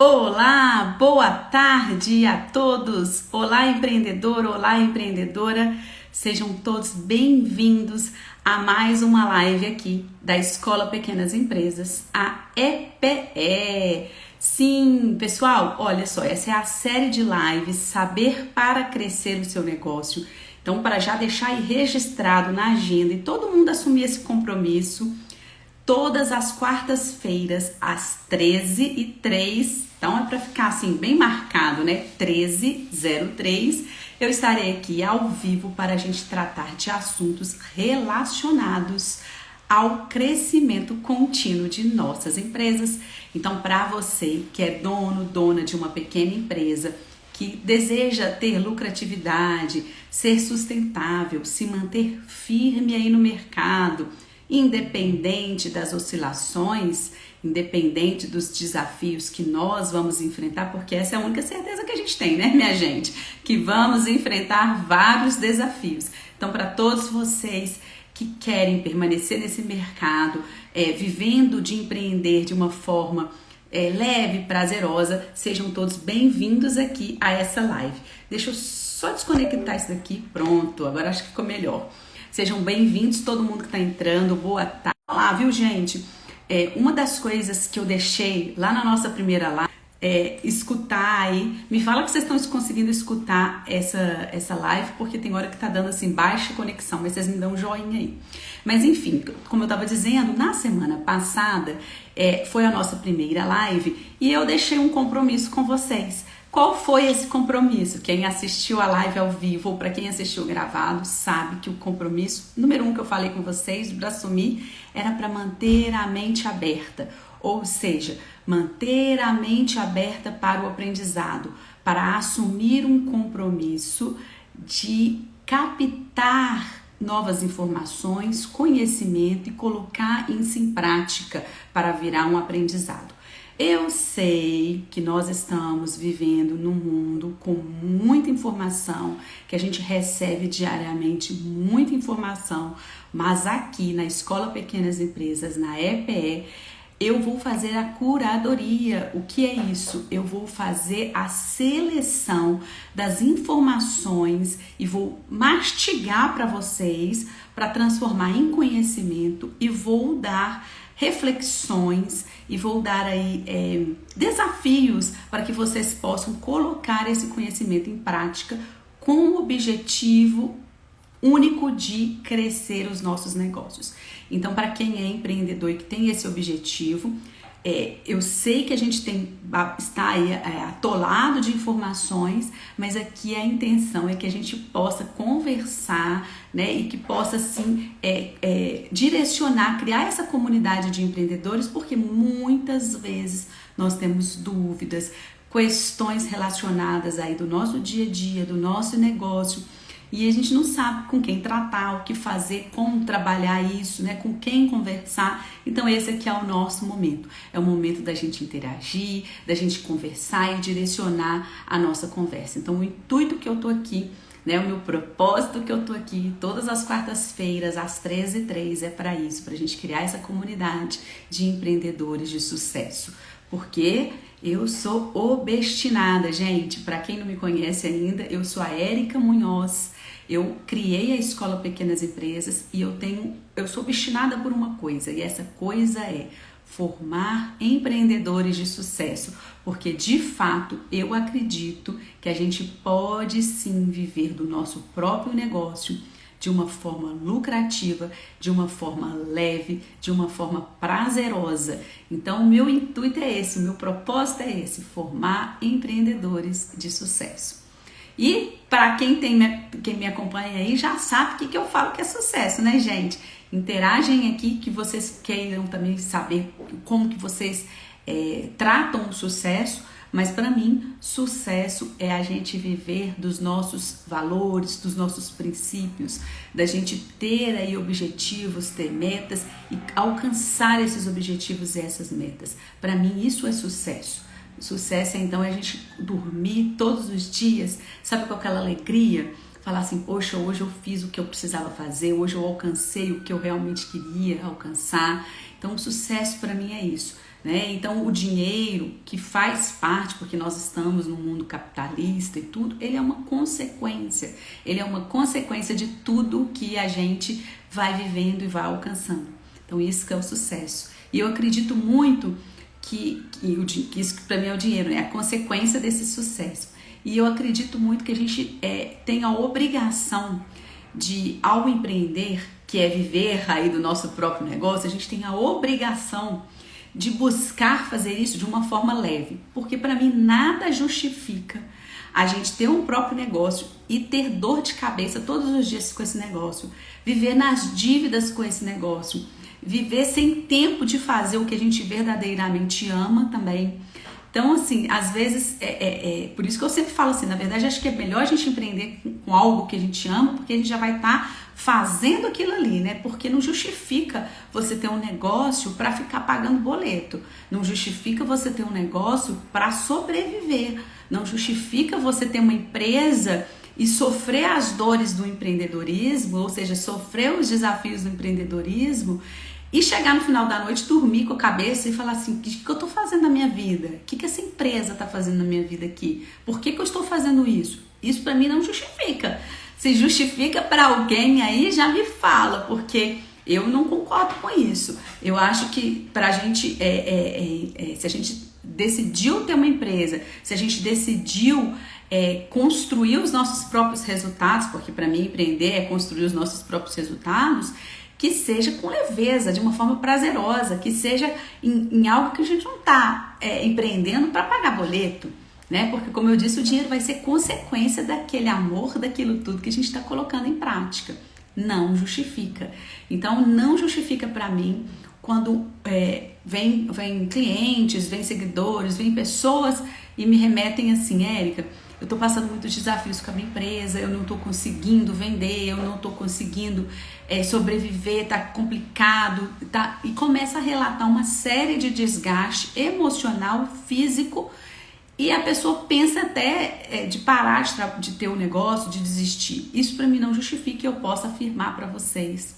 Olá, boa tarde a todos! Olá, empreendedor, olá, empreendedora! Sejam todos bem-vindos a mais uma live aqui da Escola Pequenas Empresas, a EPE. Sim, pessoal, olha só, essa é a série de lives Saber para Crescer o Seu Negócio. Então, para já deixar aí registrado na agenda e todo mundo assumir esse compromisso, todas as quartas-feiras, às 13h03, então é para ficar assim bem marcado, né? 13h03, eu estarei aqui ao vivo para a gente tratar de assuntos relacionados ao crescimento contínuo de nossas empresas. Então, para você que é dono, dona de uma pequena empresa, que deseja ter lucratividade, ser sustentável, se manter firme aí no mercado, independente das oscilações, independente dos desafios que nós vamos enfrentar, porque essa é a única certeza que a gente tem, né, minha gente? Que vamos enfrentar vários desafios. Então, para todos vocês que querem permanecer nesse mercado, vivendo de empreender de uma forma leve, prazerosa, sejam todos bem-vindos aqui a essa live. Deixa eu só desconectar isso daqui, pronto, agora acho que ficou melhor. Sejam bem-vindos, todo mundo que está entrando, boa tarde. Olá, viu, gente? Uma das coisas que eu deixei lá na nossa primeira live é escutar aí. Me fala que vocês estão conseguindo escutar essa live, porque tem hora que tá dando assim baixa conexão, mas vocês me dão um joinha aí. Mas enfim, como eu estava dizendo, na semana passada foi a nossa primeira live e eu deixei um compromisso com vocês. Qual foi esse compromisso? Quem assistiu a live ao vivo ou para quem assistiu gravado sabe que o compromisso número 1 que eu falei com vocês para assumir era para manter a mente aberta, ou seja, manter a mente aberta para o aprendizado, para assumir um compromisso de captar novas informações, conhecimento e colocar isso em prática para virar um aprendizado. Eu sei que nós estamos vivendo num mundo com muita informação, que a gente recebe diariamente muita informação, mas aqui na Escola Pequenas Empresas, na EPE, eu vou fazer a curadoria. O que é isso? Eu vou fazer a seleção das informações e vou mastigar para vocês, para transformar em conhecimento e vou dar reflexões e vou dar aí desafios para que vocês possam colocar esse conhecimento em prática com o objetivo único de crescer os nossos negócios. Então, para quem é empreendedor e que tem esse objetivo, eu sei que a gente está aí atolado de informações, mas aqui a intenção é que a gente possa conversar, né, e que possa assim direcionar, criar essa comunidade de empreendedores, porque muitas vezes nós temos dúvidas, questões relacionadas aí do nosso dia a dia, do nosso negócio, e a gente não sabe com quem tratar, o que fazer, como trabalhar isso, né? Com quem conversar. Então esse aqui é o nosso momento. É o momento da gente interagir, da gente conversar e direcionar a nossa conversa. Então o intuito que eu tô aqui, né? O meu propósito que eu tô aqui todas as quartas-feiras às 13h03 é para isso, para a gente criar essa comunidade de empreendedores de sucesso. Porque eu sou obstinada, gente. Para quem não me conhece ainda, eu sou a Érica Munhoz. Eu criei a Escola Pequenas Empresas e eu sou obstinada por uma coisa, e essa coisa é formar empreendedores de sucesso, porque de fato eu acredito que a gente pode sim viver do nosso próprio negócio de uma forma lucrativa, de uma forma leve, de uma forma prazerosa. Então, o meu intuito é esse, o meu propósito é esse, formar empreendedores de sucesso. E para quem me acompanha aí já sabe o que eu falo que é sucesso, né, gente? Interagem aqui que vocês queiram também saber como que vocês tratam o sucesso, mas para mim, sucesso é a gente viver dos nossos valores, dos nossos princípios, da gente ter aí objetivos, ter metas e alcançar esses objetivos e essas metas. Para mim, isso é sucesso. Sucesso, então, é a gente dormir todos os dias, sabe, com aquela alegria, falar assim, poxa, hoje eu fiz o que eu precisava fazer, hoje eu alcancei o que eu realmente queria alcançar. Então, o sucesso para mim é isso, né? Então, o dinheiro que faz parte, porque nós estamos num mundo capitalista e tudo, ele é uma consequência. Ele é uma consequência de tudo que a gente vai vivendo e vai alcançando. Então, isso que é o sucesso. E eu acredito muito que isso para mim é o dinheiro, né? A consequência desse sucesso. E eu acredito muito que a gente tem a obrigação de, ao empreender, que é viver aí do nosso próprio negócio, a gente tem a obrigação de buscar fazer isso de uma forma leve. Porque para mim nada justifica a gente ter um próprio negócio e ter dor de cabeça todos os dias com esse negócio, viver nas dívidas com esse negócio, viver sem tempo de fazer o que a gente verdadeiramente ama também. Então, assim, às vezes, por isso que eu sempre falo assim, na verdade, acho que é melhor a gente empreender com algo que a gente ama, porque a gente já vai estar fazendo aquilo ali, né? Porque não justifica você ter um negócio para ficar pagando boleto, não justifica você ter um negócio para sobreviver, não justifica você ter uma empresa e sofrer as dores do empreendedorismo, ou seja, sofrer os desafios do empreendedorismo, e chegar no final da noite, dormir com a cabeça e falar assim, o que eu estou fazendo na minha vida? O que essa empresa está fazendo na minha vida aqui? Por que eu estou fazendo isso? Isso para mim não justifica. Se justifica para alguém aí, já me fala, porque eu não concordo com isso. Eu acho que para a gente, se a gente decidiu ter uma empresa, se a gente decidiu construir os nossos próprios resultados, porque para mim empreender é construir os nossos próprios resultados, que seja com leveza, de uma forma prazerosa, que seja em algo que a gente não está empreendendo para pagar boleto, né? Porque, como eu disse, o dinheiro vai ser consequência daquele amor, daquilo tudo que a gente está colocando em prática. Não justifica. Então, não justifica para mim quando vem clientes, vem seguidores, vem pessoas e me remetem assim, Érica, eu estou passando muitos desafios com a minha empresa, eu não estou conseguindo vender, eu não estou conseguindo sobreviver, tá complicado, tá? E começa a relatar uma série de desgaste emocional, físico, e a pessoa pensa até de parar de ter o negócio, de desistir. Isso para mim não justifica que eu possa afirmar para vocês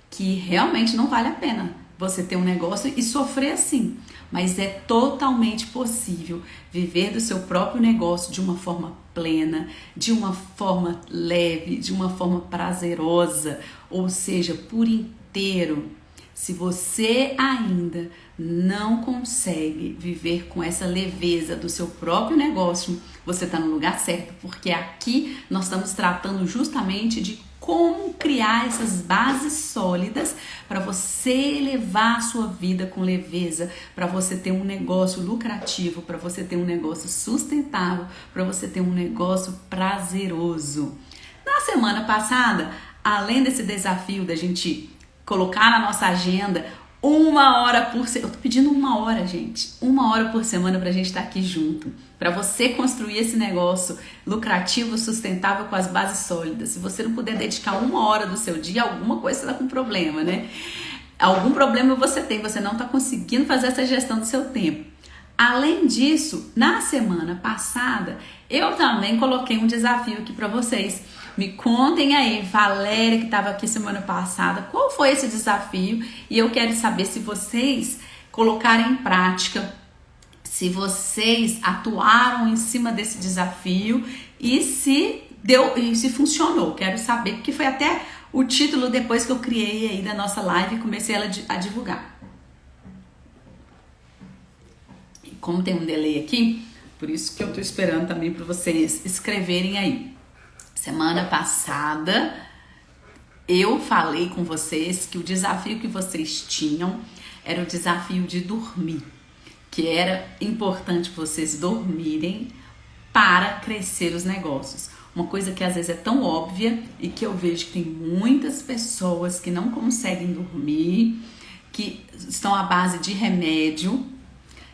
que realmente não vale a pena você ter um negócio e sofrer assim. Mas é totalmente possível viver do seu próprio negócio de uma forma plena, de uma forma leve, de uma forma prazerosa, ou seja, por inteiro. Se você ainda não consegue viver com essa leveza do seu próprio negócio, você está no lugar certo, porque aqui nós estamos tratando justamente de como criar essas bases sólidas para você elevar a sua vida com leveza, para você ter um negócio lucrativo, para você ter um negócio sustentável, para você ter um negócio prazeroso. Na semana passada, além desse desafio da gente colocar na nossa agenda 1 hora por semana, eu tô pedindo 1 hora, gente, 1 hora por semana pra gente estar aqui junto, para você construir esse negócio lucrativo, sustentável, com as bases sólidas. Se você não puder dedicar 1 hora do seu dia, alguma coisa está com problema, né? Algum problema você tem, você não está conseguindo fazer essa gestão do seu tempo. Além disso, na semana passada, eu também coloquei um desafio aqui para vocês. Me contem aí, Valéria, que estava aqui semana passada, qual foi esse desafio? E eu quero saber se vocês colocaram em prática, se vocês atuaram em cima desse desafio e se funcionou. Quero saber, porque foi até o título depois que eu criei aí da nossa live e comecei ela a divulgar. E como tem um delay aqui, por isso que eu tô esperando também para vocês escreverem aí. Semana passada eu falei com vocês que o desafio que vocês tinham era o desafio de dormir, que era importante vocês dormirem para crescer os negócios. Uma coisa que às vezes é tão óbvia e que eu vejo que tem muitas pessoas que não conseguem dormir, que estão à base de remédio,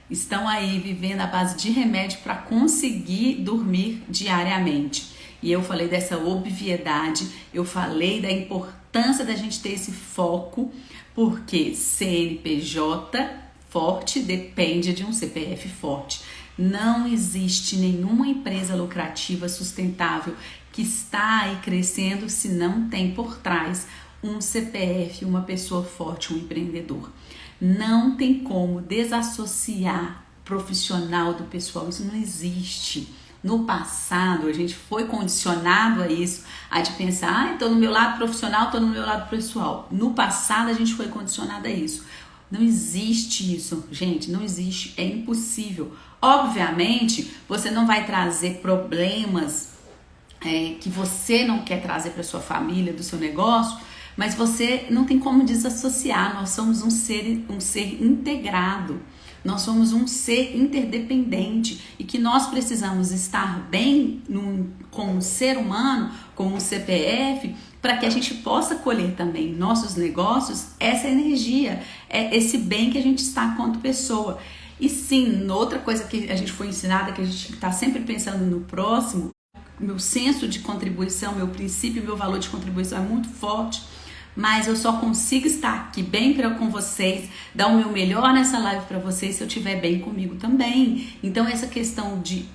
estão aí vivendo à base de remédio para conseguir dormir diariamente. E eu falei dessa obviedade, eu falei da importância da gente ter esse foco, porque CNPJ forte depende de um CPF forte. Não existe nenhuma empresa lucrativa sustentável que está aí crescendo se não tem por trás um CPF, uma pessoa forte, um empreendedor. Não tem como desassociar profissional do pessoal, isso não existe. No passado, a gente foi condicionado a isso, a de pensar, estou no meu lado profissional, estou no meu lado pessoal. No passado, a gente foi condicionado a isso. Não existe isso, gente, não existe, é impossível. Obviamente, você não vai trazer problemas que você não quer trazer para sua família, do seu negócio, mas você não tem como desassociar. Nós somos um ser integrado. Nós somos um ser interdependente e que nós precisamos estar bem como ser humano, como um CPF, para que a gente possa colher também em nossos negócios essa energia, esse bem que a gente está quanto pessoa. E sim, outra coisa que a gente foi ensinada, que a gente está sempre pensando no próximo, meu senso de contribuição, meu princípio, meu valor de contribuição é muito forte. Mas eu só consigo estar aqui bem com vocês, dar o meu melhor nessa live para vocês se eu estiver bem comigo também. Então essa questão de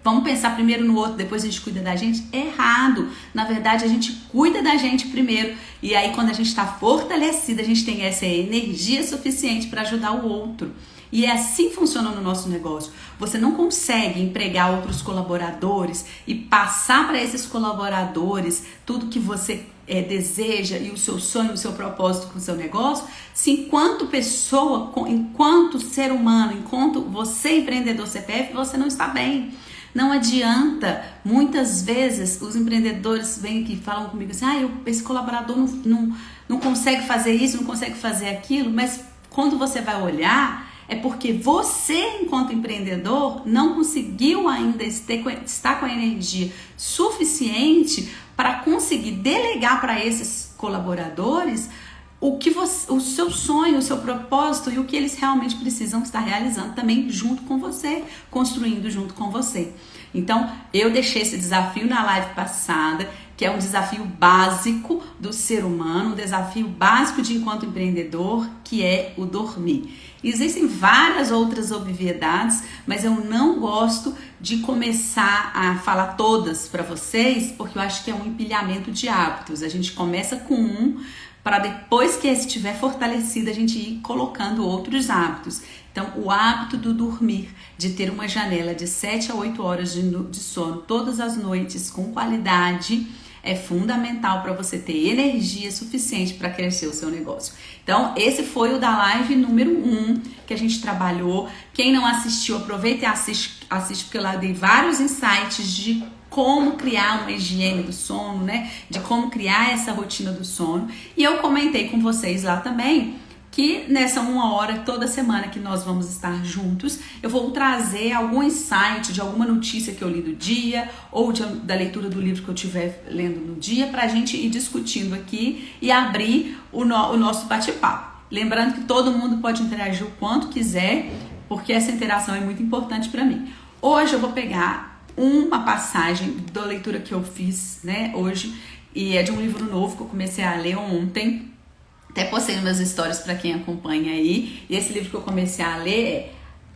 vamos pensar primeiro no outro, depois a gente cuida da gente, é errado. Na verdade, a gente cuida da gente primeiro. E aí quando a gente está fortalecida, a gente tem essa energia suficiente para ajudar o outro. E é assim que funciona no nosso negócio. Você não consegue empregar outros colaboradores e passar para esses colaboradores tudo que você deseja e o seu sonho, o seu propósito com o seu negócio, se enquanto pessoa, enquanto ser humano, enquanto você empreendedor CPF, você não está bem. Não adianta, muitas vezes os empreendedores vêm aqui e falam comigo assim, esse colaborador não consegue fazer isso, não consegue fazer aquilo, mas quando você vai olhar, é porque você, enquanto empreendedor, não conseguiu ainda estar com a energia suficiente para conseguir delegar para esses colaboradores o seu sonho, o seu propósito e o que eles realmente precisam estar realizando também junto com você, construindo junto com você. Então, eu deixei esse desafio na live passada, que é um desafio básico do ser humano, um desafio básico de enquanto empreendedor, que é o dormir. Existem várias outras obviedades, mas eu não gosto de começar a falar todas para vocês, porque eu acho que é um empilhamento de hábitos. A gente começa com um, para depois que esse estiver fortalecido, a gente ir colocando outros hábitos. Então, o hábito do dormir, de ter uma janela de 7 a 8 horas de sono todas as noites com qualidade, é fundamental para você ter energia suficiente para crescer o seu negócio. Então, esse foi o da live número 1 que a gente trabalhou. Quem não assistiu, aproveita e assiste porque lá dei vários insights de como criar uma higiene do sono, né? De como criar essa rotina do sono. E eu comentei com vocês lá também que nessa 1 hora, toda semana que nós vamos estar juntos, eu vou trazer algum insight de alguma notícia que eu li do dia ou da leitura do livro que eu estiver lendo no dia, para a gente ir discutindo aqui e abrir o nosso bate-papo. Lembrando que todo mundo pode interagir o quanto quiser, porque essa interação é muito importante para mim. Hoje eu vou pegar uma passagem da leitura que eu fiz, né, hoje, e é de um livro novo que eu comecei a ler ontem. Até postei nos meus stories para quem acompanha aí. E esse livro que eu comecei a ler é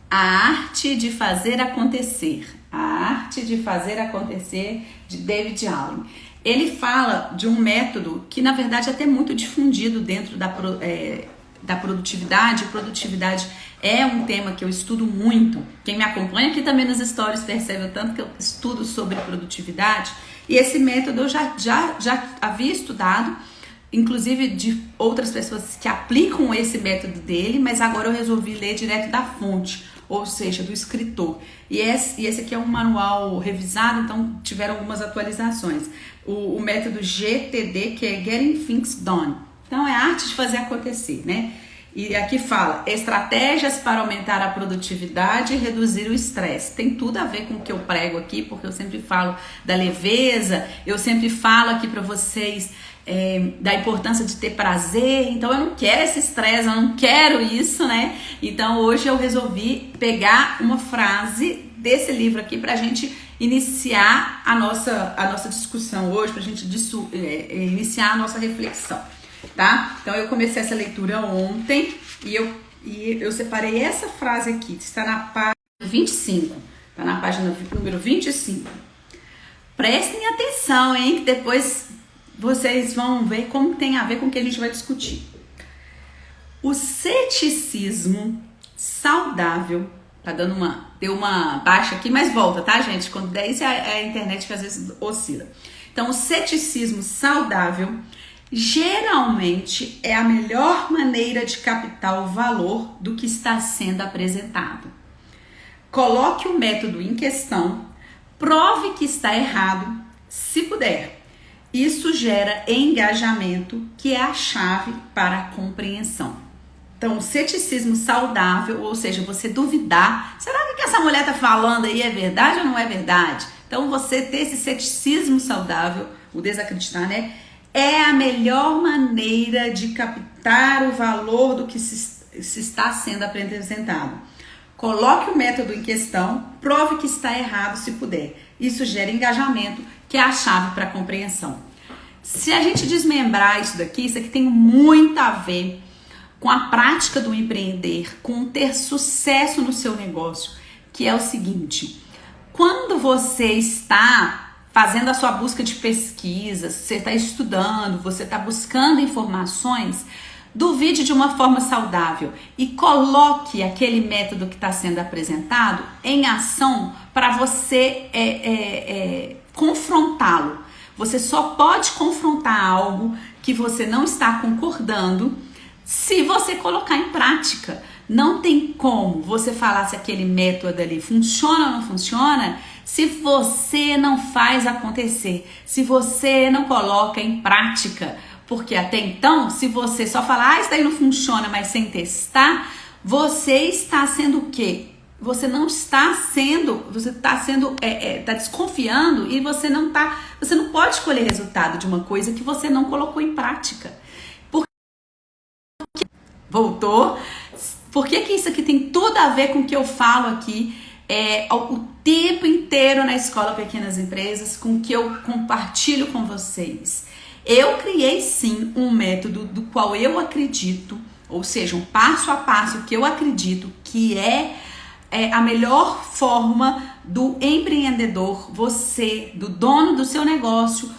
A Arte de Fazer Acontecer. A Arte de Fazer Acontecer, de David Allen. Ele fala de um método que, na verdade, é até muito difundido dentro da produtividade. Produtividade é um tema que eu estudo muito. Quem me acompanha aqui também nas stories percebe o tanto que eu estudo sobre produtividade. E esse método eu já havia estudado, inclusive de outras pessoas que aplicam esse método dele, mas agora eu resolvi ler direto da fonte, ou seja, do escritor. E esse aqui é um manual revisado, então tiveram algumas atualizações. O método GTD, que é Getting Things Done. Então é a arte de fazer acontecer, né? E aqui fala, estratégias para aumentar a produtividade e reduzir o estresse. Tem tudo a ver com o que eu prego aqui, porque eu sempre falo da leveza, eu sempre falo aqui para vocês da importância de ter prazer. Então eu não quero esse estresse, eu não quero isso, né? Então hoje eu resolvi pegar uma frase desse livro aqui pra gente iniciar a nossa discussão hoje, pra gente iniciar a nossa reflexão, tá? Então eu comecei essa leitura ontem e eu separei essa frase aqui, que está na página 25, tá na página número 25. Prestem atenção, hein, que depois vocês vão ver como tem a ver com o que a gente vai discutir. O ceticismo saudável, deu uma baixa aqui, mas volta, tá, gente? Quando der isso é a internet que às vezes oscila. Então, o ceticismo saudável geralmente é a melhor maneira de captar o valor do que está sendo apresentado. Coloque o método em questão, prove que está errado, se puder. Isso gera engajamento, que é a chave para a compreensão. Então, o ceticismo saudável, ou seja, você duvidar, será que o que essa mulher está falando aí é verdade ou não é verdade? Então, você ter esse ceticismo saudável, o desacreditar, né? É a melhor maneira de captar o valor do que se está sendo apresentado. Coloque o método em questão, prove que está errado se puder. Isso gera engajamento, que é a chave para a compreensão. Se a gente desmembrar isso aqui tem muito a ver com a prática do empreender, com ter sucesso no seu negócio, que é o seguinte: quando você está fazendo a sua busca de pesquisa, você está estudando, você está buscando informações, duvide de uma forma saudável e coloque aquele método que está sendo apresentado em ação para você confrontá-lo. Você só pode confrontar algo que você não está concordando se você colocar em prática. Não tem como você falar se aquele método ali funciona ou não funciona se você não faz acontecer, se você não coloca em prática. Porque até então, se você só falar, isso daí não funciona, mas sem testar, você está sendo o quê? Você não está sendo, você está sendo, tá desconfiando e você não pode colher resultado de uma coisa que você não colocou em prática. Voltou? Por que isso aqui tem tudo a ver com o que eu falo aqui o tempo inteiro na Escola Pequenas Empresas, com o que eu compartilho com vocês? Eu criei sim um método do qual eu acredito, ou seja, um passo a passo que eu acredito que é a melhor forma do empreendedor, você, do dono do seu negócio,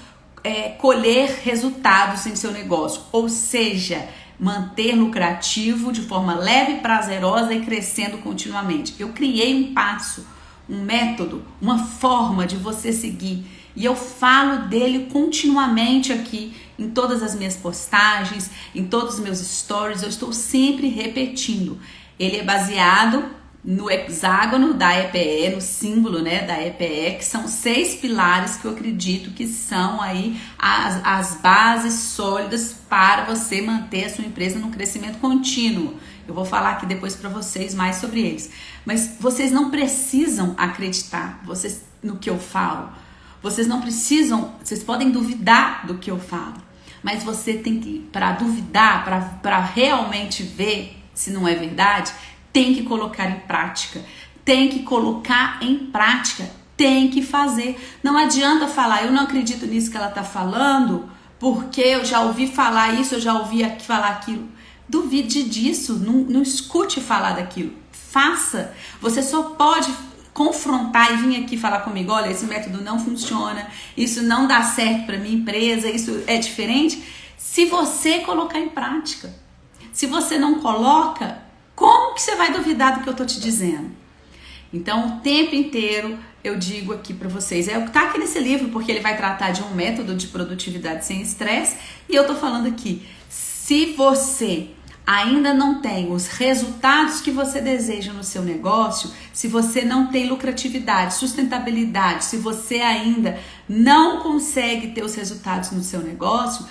colher resultados em seu negócio, ou seja, manter lucrativo de forma leve, prazerosa e crescendo continuamente. Eu criei um passo, um método, uma forma de você seguir e eu falo dele continuamente aqui em todas as minhas postagens, em todos os meus stories, eu estou sempre repetindo. Ele é baseado no hexágono da EPE, no símbolo, né, da EPE, que são 6 pilares que eu acredito que são aí as bases sólidas para você manter a sua empresa no crescimento contínuo. Eu vou falar aqui depois para vocês mais sobre eles. Mas vocês não precisam acreditar no que eu falo. Vocês não precisam, vocês podem duvidar do que eu falo. Mas você tem que, para duvidar, para realmente ver se não é verdade, tem que colocar em prática, tem que colocar em prática, tem que fazer. Não adianta falar, eu não acredito nisso que ela está falando, porque eu já ouvi falar isso, eu já ouvi falar aquilo. Duvide disso, não escute falar daquilo, faça. Você só pode confrontar e vir aqui falar comigo, olha, esse método não funciona, isso não dá certo para minha empresa, isso é diferente, se você colocar em prática. Se você não coloca, como que você vai duvidar do que eu tô te dizendo? Então, o tempo inteiro eu digo aqui para vocês, o que tá aqui nesse livro, porque ele vai tratar de um método de produtividade sem estresse, e eu tô falando aqui, se você ainda não tem os resultados que você deseja no seu negócio, se você não tem lucratividade, sustentabilidade, se você ainda não consegue ter os resultados no seu negócio,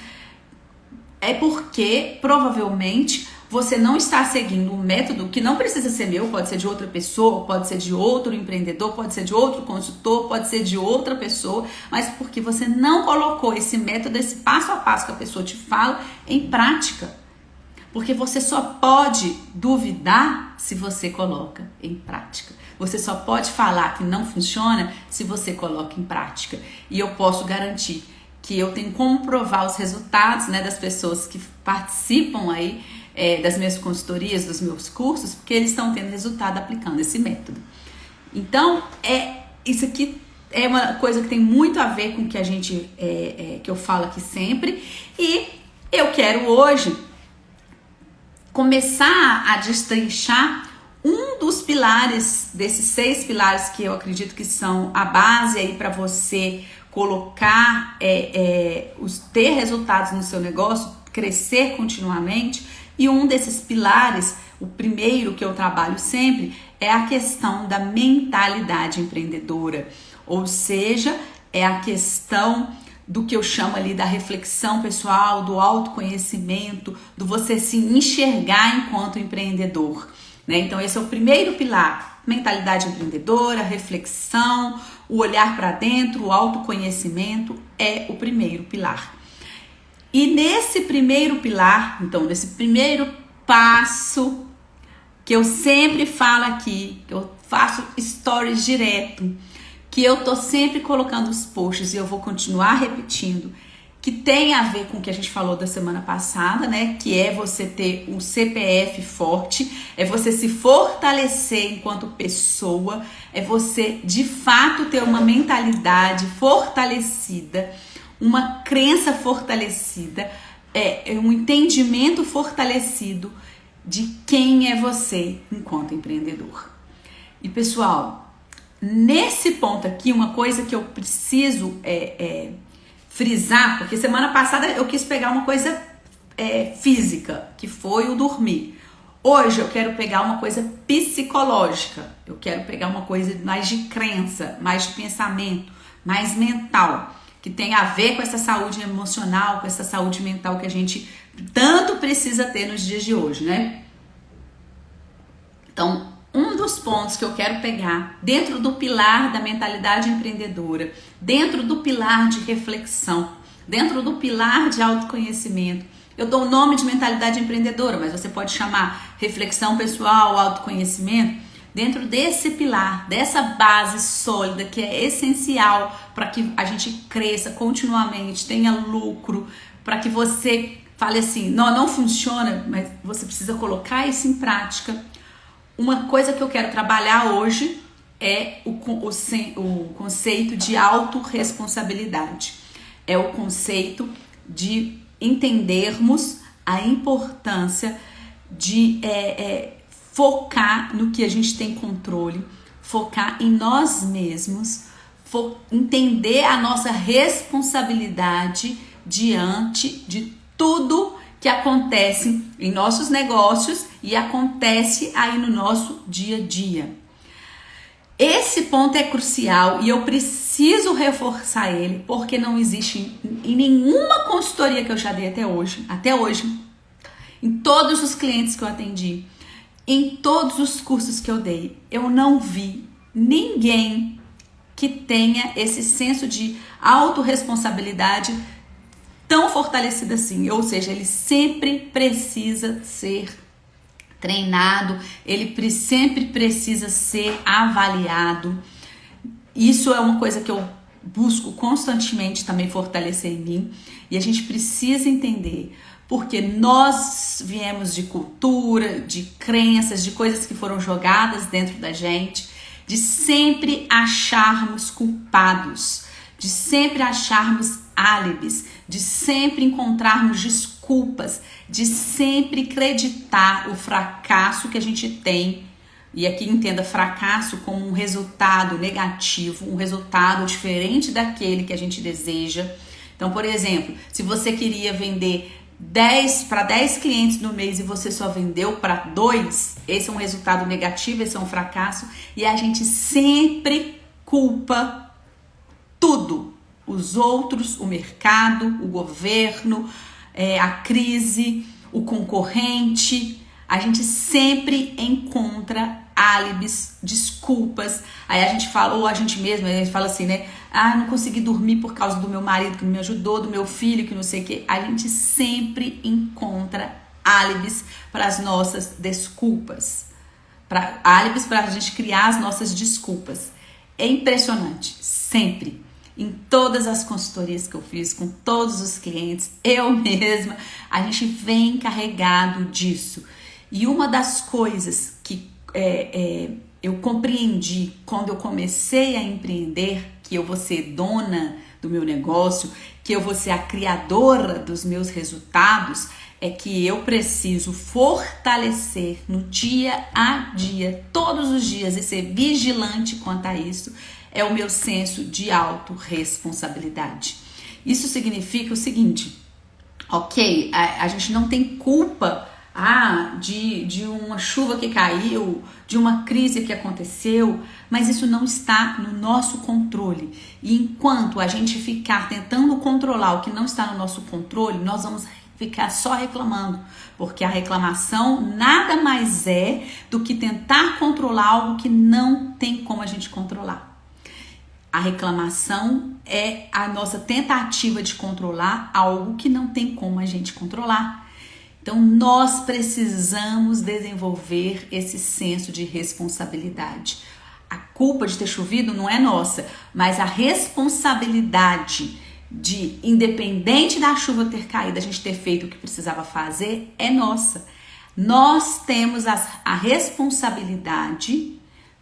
é porque provavelmente você não está seguindo um método que não precisa ser meu, pode ser de outra pessoa, pode ser de outro empreendedor, pode ser de outro consultor, pode ser de outra pessoa, mas porque você não colocou esse método, esse passo a passo que a pessoa te fala em prática. Porque você só pode duvidar se você coloca em prática. Você só pode falar que não funciona se você coloca em prática. E eu posso garantir que eu tenho como provar os resultados, né, das pessoas que participam aí das minhas consultorias, dos meus cursos, porque eles estão tendo resultado aplicando esse método. Então, isso aqui é uma coisa que tem muito a ver com o que a gente, que eu falo aqui sempre. E eu quero hoje começar a destrinchar um dos pilares, desses 6 pilares que eu acredito que são a base aí para você colocar, ter resultados no seu negócio, crescer continuamente. E um desses pilares, o primeiro que eu trabalho sempre, é a questão da mentalidade empreendedora, ou seja, é a questão do que eu chamo ali da reflexão pessoal, do autoconhecimento, do você se enxergar enquanto empreendedor, né? Então esse é o primeiro pilar, mentalidade empreendedora, reflexão, o olhar para dentro, o autoconhecimento é o primeiro pilar. E nesse primeiro pilar, então nesse primeiro passo que eu sempre falo aqui, que eu faço stories direto, que eu tô sempre colocando os posts e eu vou continuar repetindo, que tem a ver com o que a gente falou da semana passada, né? Que é você ter um CPF forte, é você se fortalecer enquanto pessoa, é você de fato ter uma mentalidade fortalecida, uma crença fortalecida, um entendimento fortalecido de quem é você enquanto empreendedor. E pessoal, nesse ponto aqui, uma coisa que eu preciso frisar, porque semana passada eu quis pegar uma coisa física, que foi o dormir. Hoje eu quero pegar uma coisa psicológica, eu quero pegar uma coisa mais de crença, mais de pensamento, mais mental, que tem a ver com essa saúde emocional, com essa saúde mental que a gente tanto precisa ter nos dias de hoje, né? Então, um dos pontos que eu quero pegar dentro do pilar da mentalidade empreendedora, dentro do pilar de reflexão, dentro do pilar de autoconhecimento, eu dou o nome de mentalidade empreendedora, mas você pode chamar reflexão pessoal, autoconhecimento. Dentro desse pilar, dessa base sólida que é essencial para que a gente cresça continuamente, tenha lucro, para que você fale assim, não funciona, mas você precisa colocar isso em prática. Uma coisa que eu quero trabalhar hoje é o conceito de autorresponsabilidade. É o conceito de entendermos a importância de focar no que a gente tem controle, focar em nós mesmos, entender a nossa responsabilidade diante de tudo que acontece em nossos negócios e acontece aí no nosso dia a dia. Esse ponto é crucial e eu preciso reforçar ele, porque não existe em nenhuma consultoria que eu já dei até hoje, em todos os clientes que eu atendi, em todos os cursos que eu dei, eu não vi ninguém que tenha esse senso de autorresponsabilidade tão fortalecido assim. Ou seja, ele sempre precisa ser treinado, ele sempre precisa ser avaliado. Isso é uma coisa que eu busco constantemente também fortalecer em mim. E a gente precisa entender, porque nós viemos de cultura, de crenças, de coisas que foram jogadas dentro da gente, de sempre acharmos culpados, de sempre acharmos álibis, de sempre encontrarmos desculpas, de sempre acreditar o fracasso que a gente tem. E aqui entenda fracasso como um resultado negativo, um resultado diferente daquele que a gente deseja. Então, por exemplo, se você queria vender 10 clientes no mês e você só vendeu para 2, esse é um resultado negativo, esse é um fracasso. E a gente sempre culpa tudo. Os outros, o mercado, o governo, a crise, o concorrente. A gente sempre encontra álibis, desculpas. Aí a gente fala, ou a gente mesmo, a gente fala assim, né? Não consegui dormir por causa do meu marido que não me ajudou, do meu filho que não sei o quê. A gente sempre encontra álibis para as nossas desculpas. Álibis para a gente criar as nossas desculpas. É impressionante, sempre. Em todas as consultorias que eu fiz, com todos os clientes, eu mesma, a gente vem carregado disso. E uma das coisas que eu compreendi quando eu comecei a empreender, que eu vou ser dona do meu negócio, que eu vou ser a criadora dos meus resultados, é que eu preciso fortalecer no dia a dia, todos os dias, e ser vigilante quanto a isso, é o meu senso de autorresponsabilidade. Isso significa o seguinte, ok, a gente não tem culpa de uma chuva que caiu, de uma crise que aconteceu, mas isso não está no nosso controle. E enquanto a gente ficar tentando controlar o que não está no nosso controle, nós vamos ficar só reclamando, porque a reclamação nada mais é do que tentar controlar algo que não tem como a gente controlar. A reclamação é a nossa tentativa de controlar algo que não tem como a gente controlar. Então, nós precisamos desenvolver esse senso de responsabilidade. A culpa de ter chovido não é nossa, mas a responsabilidade de, independente da chuva ter caído, a gente ter feito o que precisava fazer, é nossa. Nós temos a responsabilidade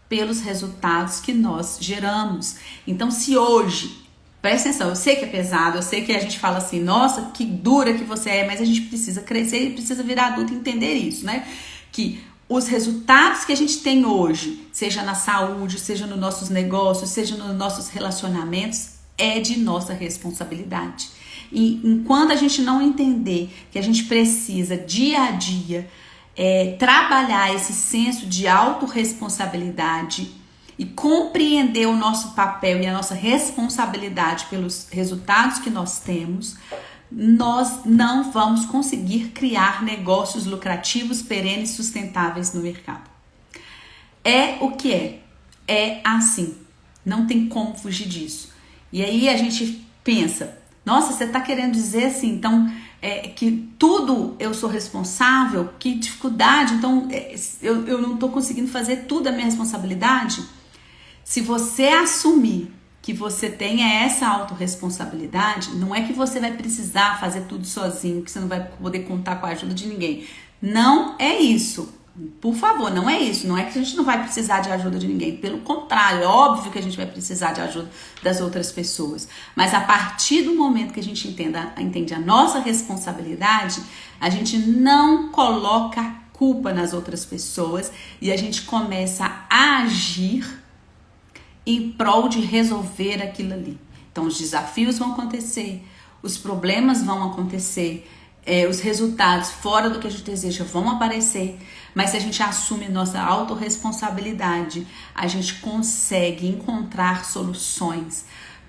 pelos resultados que nós geramos. Então, se hoje... Presta atenção, eu sei que é pesado, eu sei que a gente fala assim, nossa, que dura que você é, mas a gente precisa crescer e precisa virar adulto e entender isso, né? Que os resultados que a gente tem hoje, seja na saúde, seja nos nossos negócios, seja nos nossos relacionamentos, é de nossa responsabilidade. E enquanto a gente não entender que a gente precisa, dia a dia, trabalhar esse senso de autorresponsabilidade e compreender o nosso papel e a nossa responsabilidade pelos resultados que nós temos, nós não vamos conseguir criar negócios lucrativos, perenes, sustentáveis no mercado. É o que é. É assim. Não tem como fugir disso. E aí a gente pensa, nossa, você está querendo dizer assim, então, que tudo eu sou responsável? Que dificuldade, então eu não estou conseguindo fazer tudo a minha responsabilidade? Se você assumir que você tenha essa autorresponsabilidade, não é que você vai precisar fazer tudo sozinho, que você não vai poder contar com a ajuda de ninguém. Não é isso. Por favor, não é isso. Não é que a gente não vai precisar de ajuda de ninguém. Pelo contrário, é óbvio que a gente vai precisar de ajuda das outras pessoas. Mas a partir do momento que a gente entende a nossa responsabilidade, a gente não coloca a culpa nas outras pessoas e a gente começa a agir em prol de resolver aquilo ali. Então, os desafios vão acontecer, os problemas vão acontecer, os resultados fora do que a gente deseja vão aparecer, mas se a gente assume nossa autorresponsabilidade, a gente consegue encontrar soluções.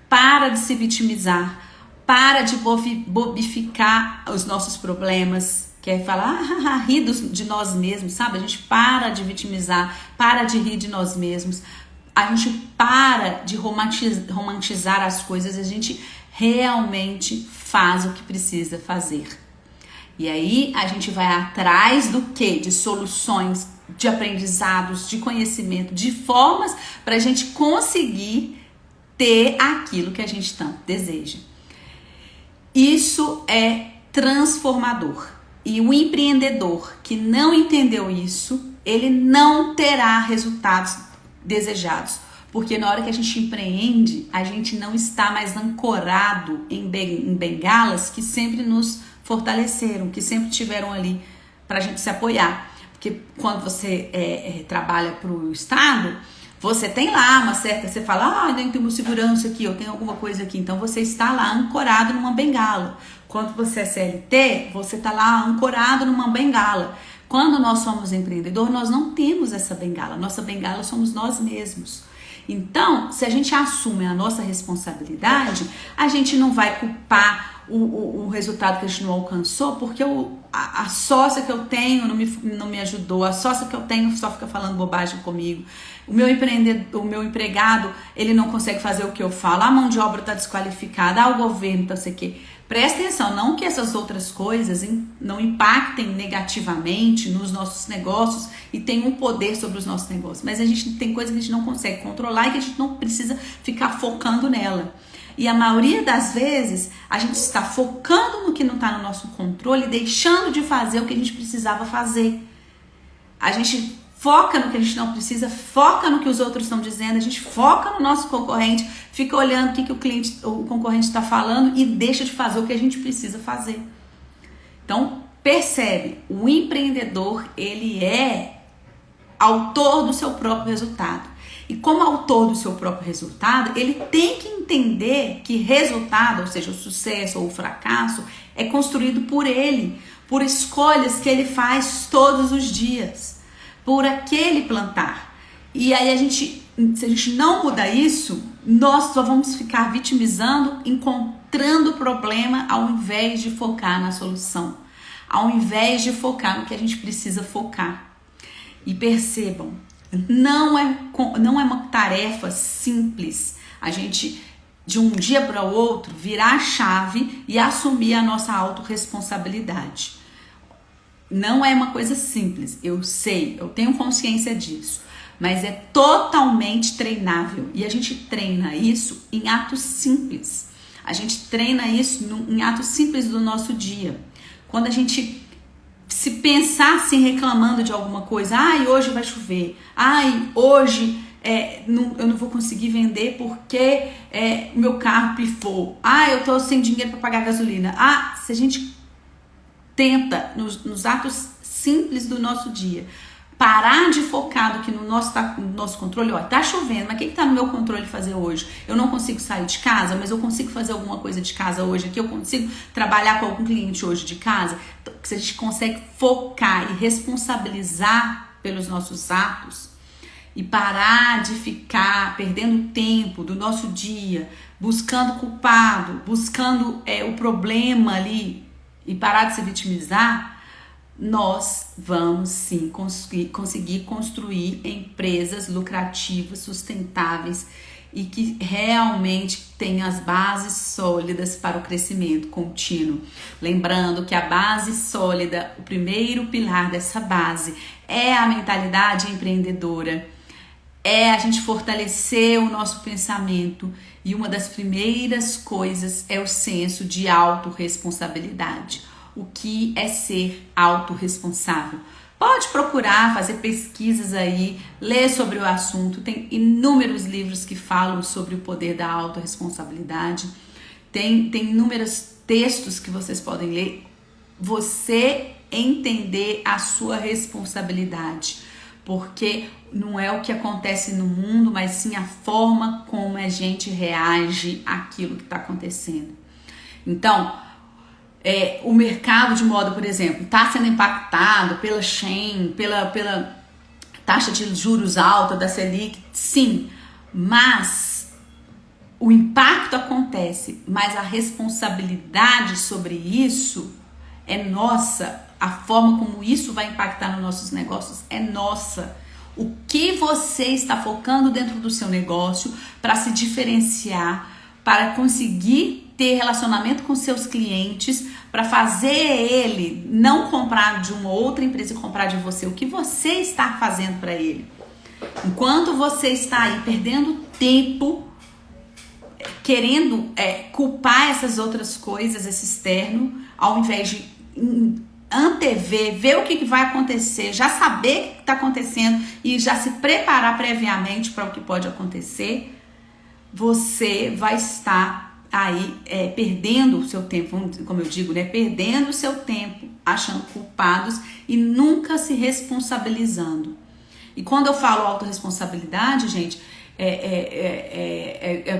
Para de se vitimizar, para de bobificar os nossos problemas, que é falar, rir de nós mesmos, sabe? A gente para de vitimizar, para de rir de nós mesmos, a gente para de romantizar as coisas, a gente realmente faz o que precisa fazer. E aí a gente vai atrás do quê? De soluções, de aprendizados, de conhecimento, de formas para a gente conseguir ter aquilo que a gente tanto deseja. Isso é transformador. E o empreendedor que não entendeu isso, ele não terá resultados desejados, porque na hora que a gente empreende, a gente não está mais ancorado em bengalas que sempre nos fortaleceram, que sempre tiveram ali para a gente se apoiar, porque quando você trabalha para o Estado, você tem lá uma certa, você fala, eu tenho uma segurança aqui, eu tenho alguma coisa aqui, então você está lá ancorado numa bengala. Quando você é CLT, você está lá ancorado numa bengala. Quando nós somos empreendedor, nós não temos essa bengala. Nossa bengala somos nós mesmos. Então, se a gente assume a nossa responsabilidade, a gente não vai culpar o resultado que a gente não alcançou, porque a sócia que eu tenho não me ajudou, a sócia que eu tenho só fica falando bobagem comigo, o meu empregado, ele não consegue fazer o que eu falo, a mão de obra está desqualificada, o governo, não sei o quê. Presta atenção, não que essas outras coisas não impactem negativamente nos nossos negócios e tenham um poder sobre os nossos negócios, mas a gente tem coisas que a gente não consegue controlar e que a gente não precisa ficar focando nela. E a maioria das vezes a gente está focando no que não está no nosso controle e deixando de fazer o que a gente precisava fazer. A gente foca no que a gente não precisa, foca no que os outros estão dizendo, a gente foca no nosso concorrente, fica olhando o que o concorrente está falando e deixa de fazer o que a gente precisa fazer. Então, percebe, o empreendedor, ele é autor do seu próprio resultado. E como autor do seu próprio resultado, ele tem que entender que resultado, ou seja, o sucesso ou o fracasso, é construído por ele, por escolhas que ele faz todos os dias, por aquele plantar. E aí se a gente não mudar isso, nós só vamos ficar vitimizando, encontrando problema ao invés de focar na solução, ao invés de focar no que a gente precisa focar. E percebam, não é uma tarefa simples a gente, de um dia para o outro, virar a chave e assumir a nossa autorresponsabilidade. Não é uma coisa simples, eu sei, eu tenho consciência disso, mas é totalmente treinável e a gente treina isso em atos simples. A gente treina isso em atos simples do nosso dia. Quando a gente se pensar assim, reclamando de alguma coisa, ai, hoje vai chover, ai, hoje eu não vou conseguir vender porque meu carro pifou, ai, eu tô sem dinheiro para pagar gasolina. Se a gente tenta, nos atos simples do nosso dia, parar de focar do que no nosso controle, tá chovendo, mas o que tá no meu controle fazer hoje? Eu não consigo sair de casa, mas eu consigo fazer alguma coisa de casa hoje aqui, eu consigo trabalhar com algum cliente hoje de casa. Então, se a gente consegue focar e responsabilizar pelos nossos atos e parar de ficar perdendo tempo do nosso dia, buscando culpado, buscando o problema ali e parar de se vitimizar, nós vamos sim conseguir construir empresas lucrativas, sustentáveis e que realmente tenham as bases sólidas para o crescimento contínuo. Lembrando que a base sólida, o primeiro pilar dessa base é a mentalidade empreendedora, é a gente fortalecer o nosso pensamento e uma das primeiras coisas é o senso de autorresponsabilidade. O que é ser autorresponsável? Pode procurar, fazer pesquisas aí, ler sobre o assunto. Tem inúmeros livros que falam sobre o poder da autorresponsabilidade. Tem inúmeros textos que vocês podem ler. Você entender a sua responsabilidade. Porque não é o que acontece no mundo, mas sim a forma como a gente reage àquilo que está acontecendo. Então, o mercado de moda, por exemplo, está sendo impactado pela Shein, pela taxa de juros alta da Selic, sim, mas o impacto acontece, mas a responsabilidade sobre isso é nossa, a forma como isso vai impactar nos nossos negócios é nossa. O que você está focando dentro do seu negócio para se diferenciar, para conseguir ter relacionamento com seus clientes, para fazer ele não comprar de uma outra empresa e comprar de você, o que você está fazendo para ele. Enquanto você está aí perdendo tempo, querendo culpar essas outras coisas, esse externo, ao invés de antever, ver o que vai acontecer, já saber o que está acontecendo e já se preparar previamente para o que pode acontecer, você vai estar aí perdendo o seu tempo, como eu digo, perdendo o seu tempo, achando culpados e nunca se responsabilizando. E quando eu falo autorresponsabilidade, gente,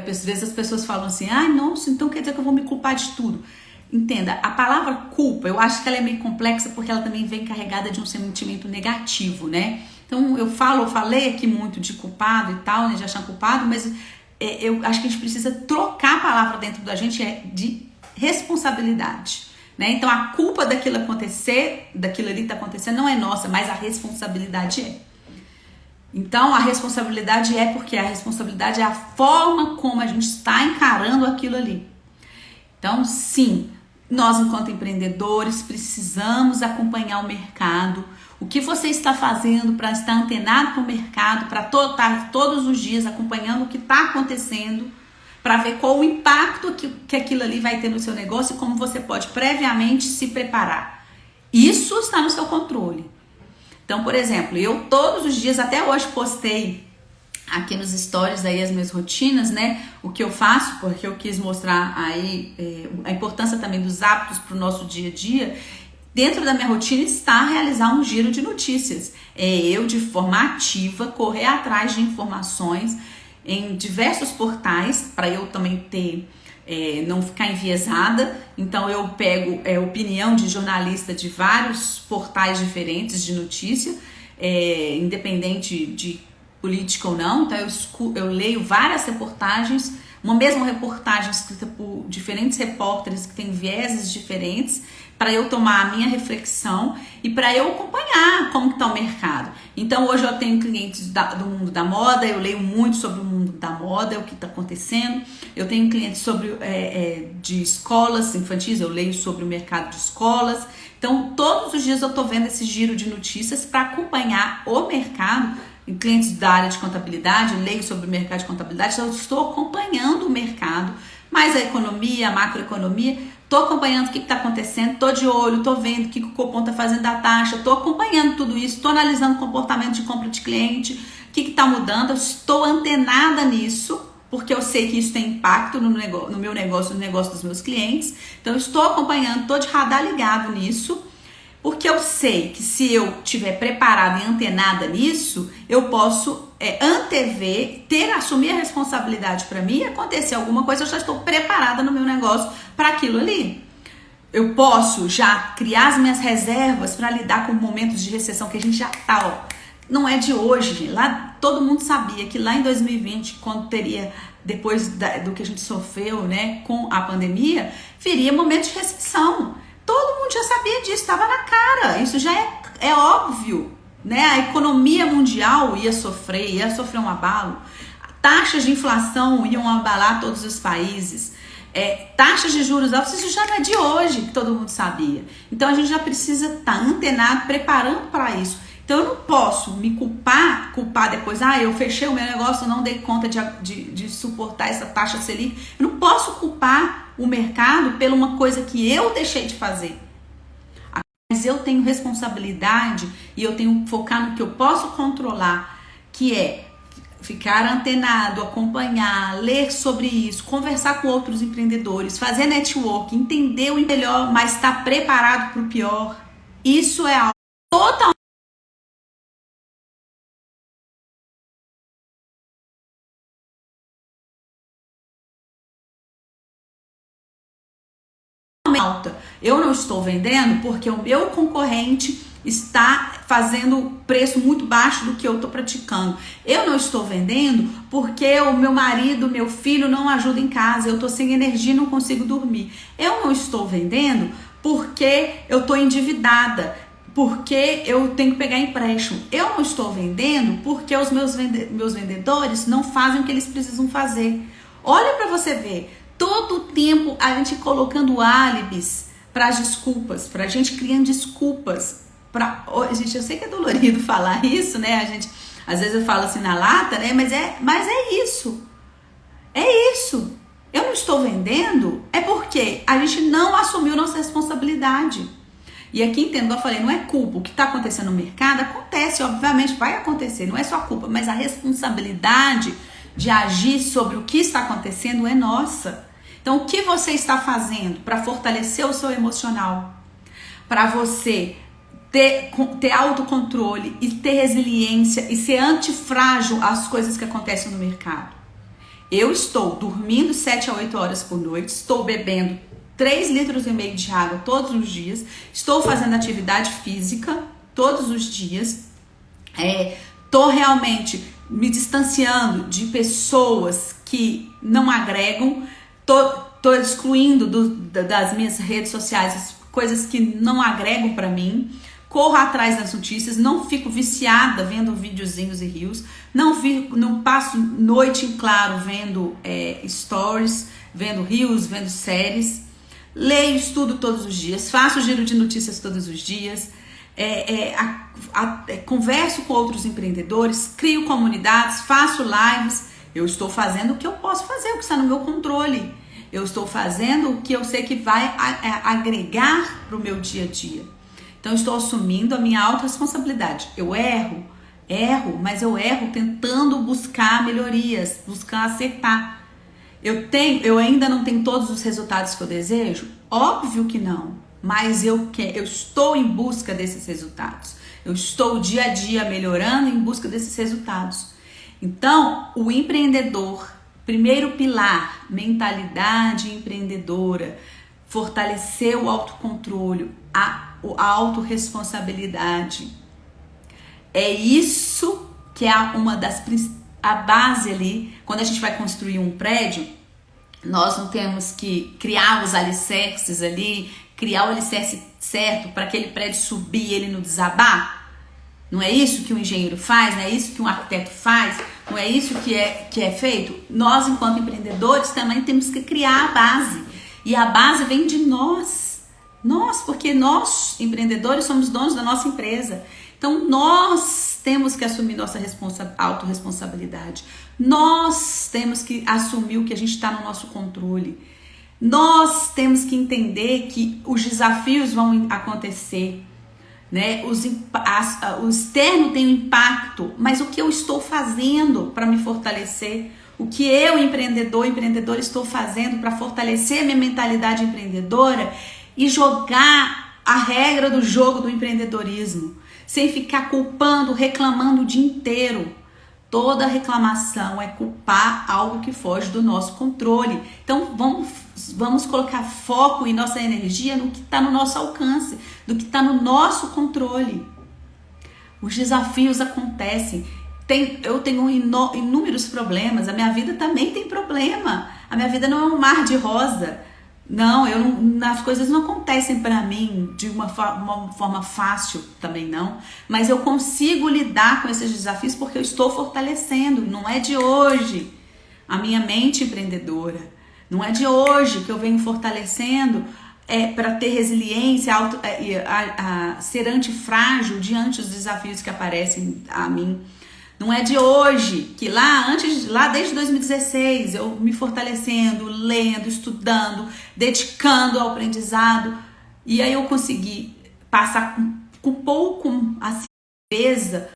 às vezes as pessoas falam assim, nossa, então quer dizer que eu vou me culpar de tudo. Entenda, a palavra culpa, eu acho que ela é meio complexa porque ela também vem carregada de um sentimento negativo, né? Então eu falei aqui muito de culpado e tal, de achar culpado, mas eu acho que a gente precisa trocar a palavra dentro da gente de responsabilidade, né? Então a culpa daquilo ali que tá acontecendo não é nossa, mas a responsabilidade é. Então a responsabilidade porque a responsabilidade é a forma como a gente está encarando aquilo ali. Então sim, nós enquanto empreendedores precisamos acompanhar o mercado. O que você está fazendo para estar antenado com o mercado, para estar todos os dias acompanhando o que está acontecendo, para ver qual o impacto que aquilo ali vai ter no seu negócio e como você pode previamente se preparar. Isso está no seu controle. Então, por exemplo, eu todos os dias, até hoje postei aqui nos stories aí as minhas rotinas, né? O que eu faço, porque eu quis mostrar aí a importância também dos hábitos para o nosso dia a dia. Dentro da minha rotina está realizar um giro de notícias. Eu, de forma ativa, correr atrás de informações em diversos portais, para eu também ter, não ficar enviesada. Então eu pego opinião de jornalista de vários portais diferentes de notícia, independente de política ou não. Então eu leio várias reportagens, uma mesma reportagem escrita por diferentes repórteres que têm vieses diferentes, para eu tomar a minha reflexão e para eu acompanhar como está o mercado. Então hoje eu tenho clientes do mundo da moda, eu leio muito sobre o mundo da moda, o que está acontecendo. Eu tenho clientes sobre de escolas infantis, eu leio sobre o mercado de escolas. Então todos os dias eu estou vendo esse giro de notícias para acompanhar o mercado. Em clientes da área de contabilidade, eu leio sobre o mercado de contabilidade, então eu estou acompanhando o mercado, mas a economia, a macroeconomia, estou acompanhando o que está acontecendo, estou de olho, estou vendo o que o Copom está fazendo da taxa, estou acompanhando tudo isso, estou analisando o comportamento de compra de cliente, o que está mudando, eu estou antenada nisso, porque eu sei que isso tem impacto no meu negócio, no negócio dos meus clientes. Então eu estou acompanhando, estou de radar ligado nisso, porque eu sei que se eu estiver preparada e antenada nisso, eu posso antever, assumir a responsabilidade para mim, acontecer alguma coisa, eu já estou preparada no meu negócio para aquilo ali. Eu posso já criar as minhas reservas para lidar com momentos de recessão que a gente já tá, não é de hoje, gente. Lá todo mundo sabia que lá em 2020, quando teria, depois do que a gente sofreu, né, com a pandemia, viria momento de recessão. Todo mundo já sabia disso, estava na cara, isso já é óbvio, né? A economia mundial ia sofrer um abalo, taxas de inflação iam abalar todos os países, taxas de juros altos, isso já não é de hoje, que todo mundo sabia. Então a gente já precisa estar antenado, preparando para isso. Então eu não posso me culpar depois, eu fechei o meu negócio, eu não dei conta de suportar essa taxa Selic. Eu não posso culpar o mercado por uma coisa que eu deixei de fazer. Mas eu tenho responsabilidade e eu tenho que focar no que eu posso controlar, que é ficar antenado, acompanhar, ler sobre isso, conversar com outros empreendedores, fazer network, entender o melhor, mas estar preparado para o pior. Isso é algo totalmente alta. Eu não estou vendendo porque o meu concorrente está fazendo preço muito baixo do que eu estou praticando. Eu não estou vendendo porque o meu marido, meu filho não ajuda em casa, eu estou sem energia e não consigo dormir. Eu não estou vendendo porque eu estou endividada, porque eu tenho que pegar empréstimo. Eu não estou vendendo porque os meus vendedores não fazem o que eles precisam fazer. Olha para você ver. Todo o tempo a gente colocando álibis para as desculpas, para a gente criando desculpas. Gente, eu sei que é dolorido falar isso, né? Às vezes eu falo assim na lata, né? Mas é isso. É isso. Eu não estou vendendo, é porque a gente não assumiu nossa responsabilidade. E aqui entendo, eu falei, não é culpa. O que está acontecendo no mercado acontece, obviamente vai acontecer, não é só culpa, mas a responsabilidade de agir sobre o que está acontecendo é nossa. Então, o que você está fazendo para fortalecer o seu emocional? Para você ter autocontrole e ter resiliência e ser antifrágil às coisas que acontecem no mercado. Eu estou dormindo 7 a 8 horas por noite, estou bebendo 3,5 litros de água todos os dias, estou fazendo atividade física todos os dias, estou realmente me distanciando de pessoas que não agregam, tô excluindo das minhas redes sociais as coisas que não agregam para mim, corro atrás das notícias, não fico viciada vendo videozinhos e reels, não passo noite em claro vendo stories, vendo reels, vendo séries, leio, estudo todos os dias, faço giro de notícias todos os dias, converso com outros empreendedores, crio comunidades, faço lives. Eu estou fazendo o que eu posso fazer, o que está no meu controle. Eu estou fazendo o que eu sei que vai agregar para o meu dia a dia. Então, Então, eu estou assumindo a minha autorresponsabilidade. Eu erro, mas eu erro tentando buscar melhorias, buscar acertar. Eu ainda não tenho todos os resultados que eu desejo? Óbvio que não, mas eu estou em busca desses resultados. Eu estou dia a dia melhorando em busca desses resultados. Então, o empreendedor, primeiro pilar, mentalidade empreendedora, fortalecer o autocontrole, a autorresponsabilidade. É isso que é a base ali. Quando a gente vai construir um prédio, nós não temos que criar os alicerces ali, criar o alicerce certo para aquele prédio subir e ele não desabar. Não é isso que o engenheiro faz, não é isso que um arquiteto faz, não é isso que é feito? Nós, enquanto empreendedores, também temos que criar a base. E a base vem de nós. Porque nós, empreendedores, somos donos da nossa empresa. Então, nós temos que assumir nossa autorresponsabilidade. Nós temos que assumir o que a gente está no nosso controle. Nós temos que entender que os desafios vão acontecer, né? O externo tem um impacto, mas o que eu estou fazendo para me fortalecer? O que eu, empreendedor, estou fazendo para fortalecer a minha mentalidade empreendedora e jogar a regra do jogo do empreendedorismo, sem ficar culpando, reclamando o dia inteiro. Toda reclamação é culpar algo que foge do nosso controle. Então vamos colocar foco e nossa energia no que está no nosso alcance, do que está no nosso controle. Os desafios acontecem. Eu tenho inúmeros problemas, a minha vida também tem problema. A minha vida não é um mar de rosa. As coisas não acontecem para mim de uma forma fácil, também não. Mas eu consigo lidar com esses desafios porque eu estou fortalecendo. Não é de hoje a minha mente empreendedora. Não é de hoje que eu venho fortalecendo para ter resiliência, ser antifrágil diante dos desafios que aparecem a mim. Não é de hoje que lá desde 2016 eu me fortalecendo, lendo, estudando, dedicando ao aprendizado, e aí eu consegui passar com pouco a certeza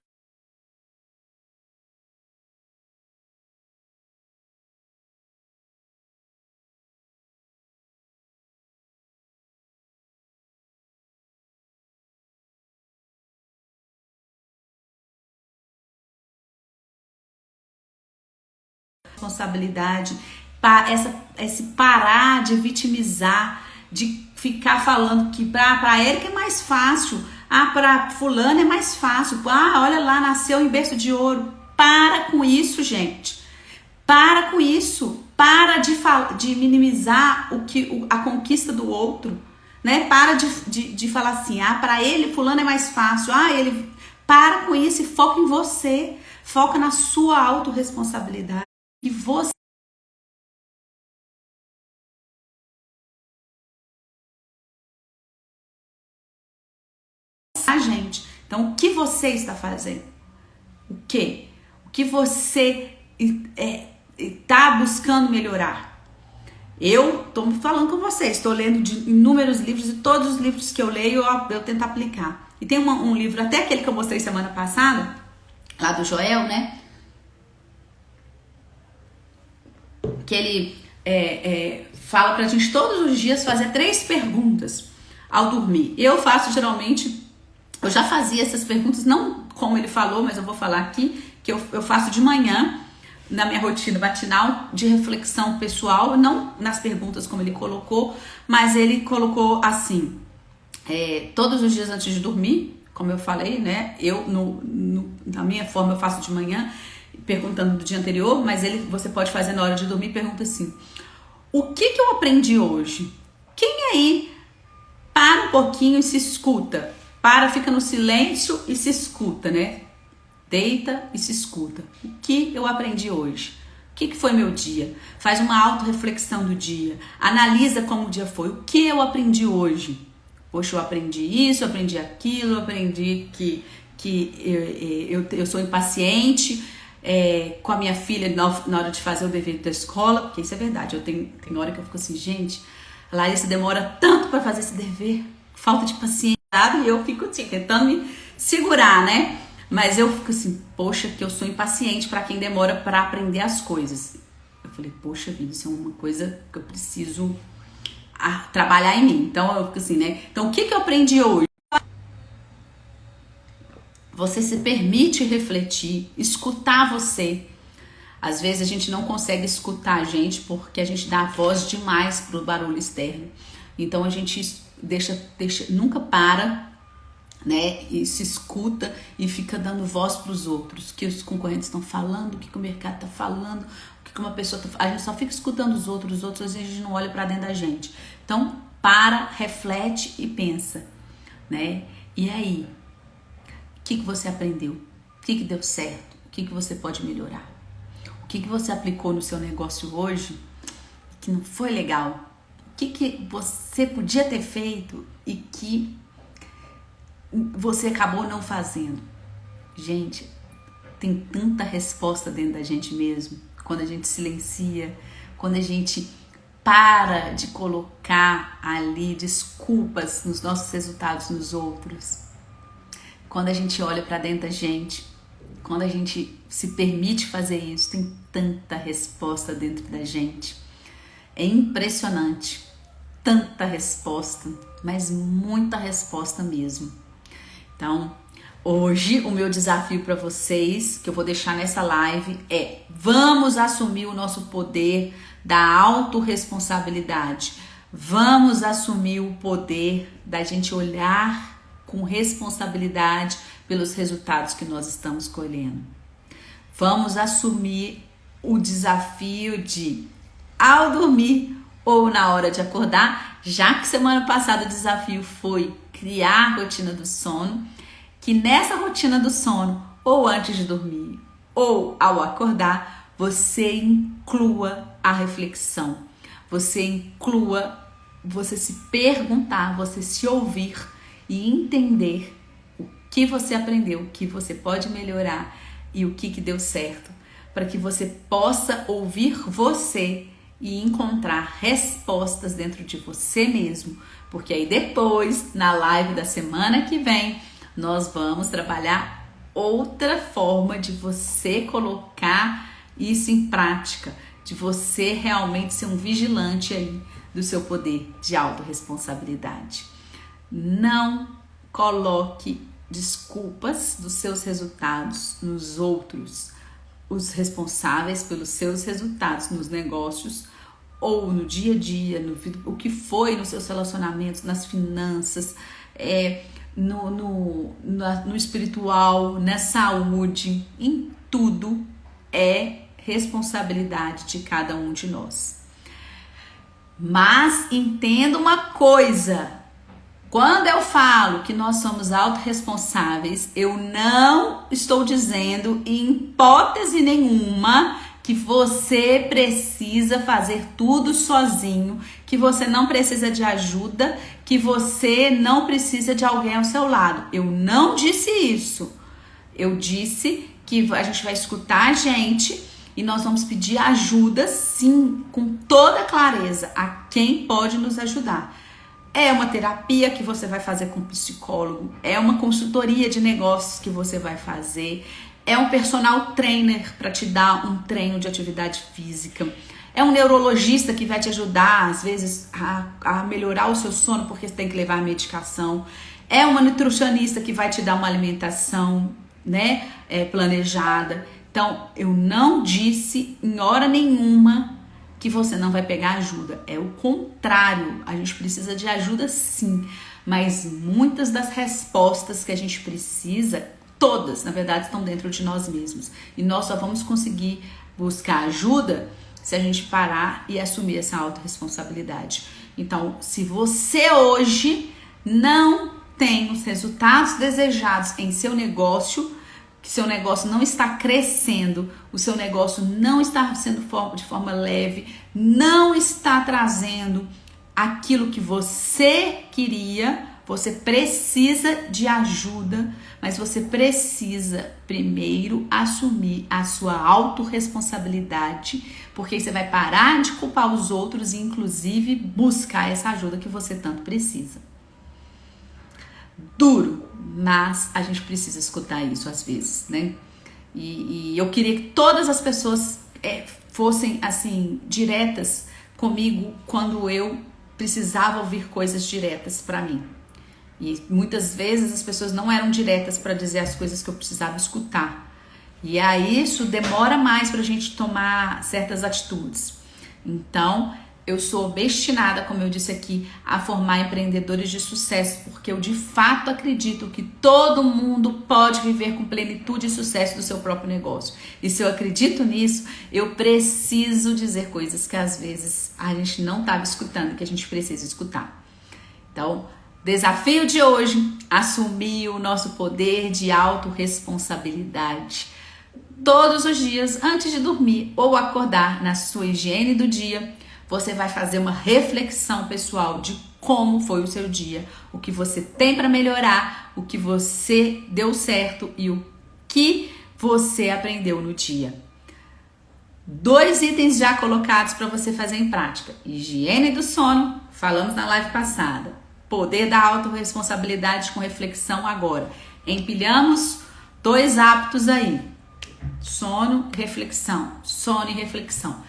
responsabilidade, esse parar de vitimizar, de ficar falando que para Érica é mais fácil, para fulano é mais fácil, olha lá, nasceu em berço de ouro. Para com isso, gente. Para com isso. Para de minimizar a conquista do outro, né? Para de falar assim, para ele fulano é mais fácil, para com isso e foca em você. Foca na sua autorresponsabilidade. E você gente. Então, o que você está fazendo? O que você está buscando melhorar? Eu estou falando com vocês, estou lendo de inúmeros livros e todos os livros que eu leio eu tento aplicar. E tem um livro, até aquele que eu mostrei semana passada, lá do Joel, né? Que ele fala pra gente todos os dias fazer 3 perguntas ao dormir. Eu faço geralmente, eu já fazia essas perguntas, não como ele falou, mas eu vou falar aqui, que eu faço de manhã, na minha rotina matinal de reflexão pessoal, não nas perguntas como ele colocou, mas ele colocou assim, todos os dias antes de dormir, como eu falei, né? Eu, na minha forma, eu faço de manhã, perguntando do dia anterior, mas você pode fazer na hora de dormir, pergunta assim: o que eu aprendi hoje? Quem aí para um pouquinho e se escuta? Fica no silêncio e se escuta, né? Deita e se escuta. O que eu aprendi hoje? O que foi meu dia? Faz uma autorreflexão do dia. Analisa como o dia foi. O que eu aprendi hoje? Poxa, eu aprendi isso, eu aprendi aquilo, eu aprendi que eu sou impaciente com a minha filha na hora de fazer o dever da escola, porque isso é verdade. Tem hora que eu fico assim, gente, a Larissa demora tanto para fazer esse dever, falta de paciência. e eu fico tentando me segurar, né? Mas eu fico assim, poxa, que eu sou impaciente para quem demora para aprender as coisas. Eu falei, poxa vida, isso é uma coisa que eu preciso trabalhar em mim. Então eu fico assim, né? Então o que eu aprendi hoje? Você se permite refletir, escutar você. Às vezes a gente não consegue escutar a gente porque a gente dá voz demais pro barulho externo. Então a gente nunca para, né? E se escuta e fica dando voz para os outros. O que os concorrentes estão falando, o que o mercado está falando, o que uma pessoa tá falando. A gente só fica escutando os outros, às vezes a gente não olha para dentro da gente. Então para, reflete e pensa, né? E aí? O que você aprendeu? O que deu certo? O que você pode melhorar? O que você aplicou no seu negócio hoje que não foi legal? O que você podia ter feito e que você acabou não fazendo? Gente, tem tanta resposta dentro da gente mesmo. Quando a gente silencia, quando a gente para de colocar ali desculpas nos nossos resultados nos outros. Quando a gente olha para dentro da gente, quando a gente se permite fazer isso, tem tanta resposta dentro da gente. É impressionante, tanta resposta, mas muita resposta mesmo. Então, hoje o meu desafio para vocês, que eu vou deixar nessa live, é: vamos assumir o nosso poder da autorresponsabilidade. Vamos assumir o poder da gente olhar com responsabilidade pelos resultados que nós estamos colhendo. Vamos assumir o desafio de, ao dormir ou na hora de acordar, já que semana passada o desafio foi criar a rotina do sono, que nessa rotina do sono, ou antes de dormir, ou ao acordar, você inclua a reflexão, você inclua você se perguntar, você se ouvir e entender o que você aprendeu, o que você pode melhorar e o que deu certo, para que você possa ouvir você e encontrar respostas dentro de você mesmo, porque aí depois, na live da semana que vem, nós vamos trabalhar outra forma de você colocar isso em prática, de você realmente ser um vigilante aí do seu poder de autorresponsabilidade. Não coloque desculpas dos seus resultados nos outros, os responsáveis pelos seus resultados nos negócios ou no dia a dia, o que foi nos seus relacionamentos, nas finanças, no espiritual, na saúde, em tudo é responsabilidade de cada um de nós. Mas entenda uma coisa: quando eu falo que nós somos autorresponsáveis, eu não estou dizendo em hipótese nenhuma que você precisa fazer tudo sozinho, que você não precisa de ajuda, que você não precisa de alguém ao seu lado. Eu não disse isso. Eu disse que a gente vai escutar a gente e nós vamos pedir ajuda, sim, com toda clareza, a quem pode nos ajudar. É uma terapia que você vai fazer com um psicólogo, é uma consultoria de negócios que você vai fazer, é um personal trainer para te dar um treino de atividade física, é um neurologista que vai te ajudar, às vezes, a melhorar o seu sono porque você tem que levar a medicação, é uma nutricionista que vai te dar uma alimentação, né, planejada. Então, eu não disse em hora nenhuma que você não vai pegar ajuda. É o contrário, a gente precisa de ajuda sim, mas muitas das respostas que a gente precisa, todas, na verdade, estão dentro de nós mesmos. E nós só vamos conseguir buscar ajuda se a gente parar e assumir essa autorresponsabilidade. Então, se você hoje não tem os resultados desejados em seu negócio, que seu negócio não está crescendo, o seu negócio não está sendo de forma leve, não está trazendo aquilo que você queria, você precisa de ajuda, mas você precisa primeiro assumir a sua autorresponsabilidade, porque você vai parar de culpar os outros e inclusive buscar essa ajuda que você tanto precisa. duro, mas a gente precisa escutar isso às vezes, né? E eu queria que todas as pessoas fossem assim diretas comigo quando eu precisava ouvir coisas diretas para mim. E muitas vezes as pessoas não eram diretas para dizer as coisas que eu precisava escutar. E aí isso demora mais para a gente tomar certas atitudes. Então, eu sou destinada, como eu disse aqui, a formar empreendedores de sucesso, porque eu de fato acredito que todo mundo pode viver com plenitude e sucesso do seu próprio negócio. E se eu acredito nisso, eu preciso dizer coisas que às vezes a gente não estava escutando, que a gente precisa escutar. Então, desafio de hoje, assumir o nosso poder de autorresponsabilidade. Todos os dias, antes de dormir ou acordar, na sua higiene do dia, você vai fazer uma reflexão pessoal de como foi o seu dia, o que você tem para melhorar, o que você deu certo e o que você aprendeu no dia. 2 itens já colocados para você fazer em prática. Higiene do sono, falamos na live passada. Poder da autorresponsabilidade com reflexão agora. Empilhamos 2 hábitos aí. Sono e reflexão.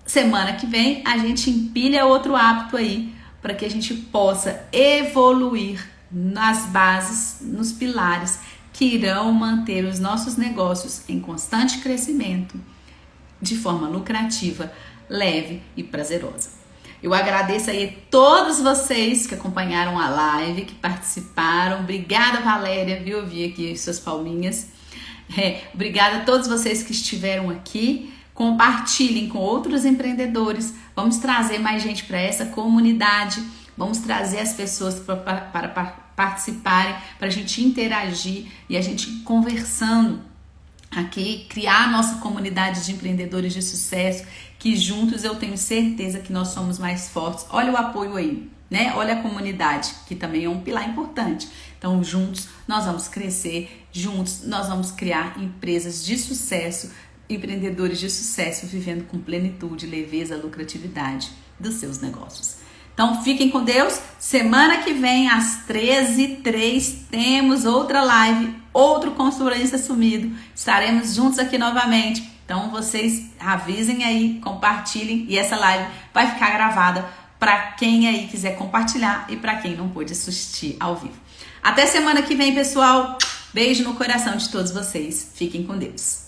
Semana que vem a gente empilha outro hábito aí para que a gente possa evoluir nas bases, nos pilares que irão manter os nossos negócios em constante crescimento, de forma lucrativa, leve e prazerosa. Eu agradeço aí a todos vocês que acompanharam a live, que participaram. Obrigada, Valéria, viu? Eu vi aqui suas palminhas. Obrigada a todos vocês que estiveram aqui. Compartilhem com outros empreendedores. Vamos trazer mais gente para essa comunidade. Vamos trazer as pessoas para participarem, para a gente interagir e a gente conversando aqui, criar a nossa comunidade de empreendedores de sucesso, que juntos eu tenho certeza que nós somos mais fortes. Olha o apoio aí, né? Olha a comunidade, que também é um pilar importante. Então, juntos nós vamos crescer, juntos nós vamos criar empresas de sucesso, empreendedores de sucesso, vivendo com plenitude, leveza, lucratividade dos seus negócios. Então, fiquem com Deus. Semana que vem, às 13h03, temos outra live, outro consultorista sumido. Estaremos juntos aqui novamente. Então, vocês avisem aí, compartilhem. E essa live vai ficar gravada para quem aí quiser compartilhar e para quem não pôde assistir ao vivo. Até semana que vem, pessoal. Beijo no coração de todos vocês. Fiquem com Deus.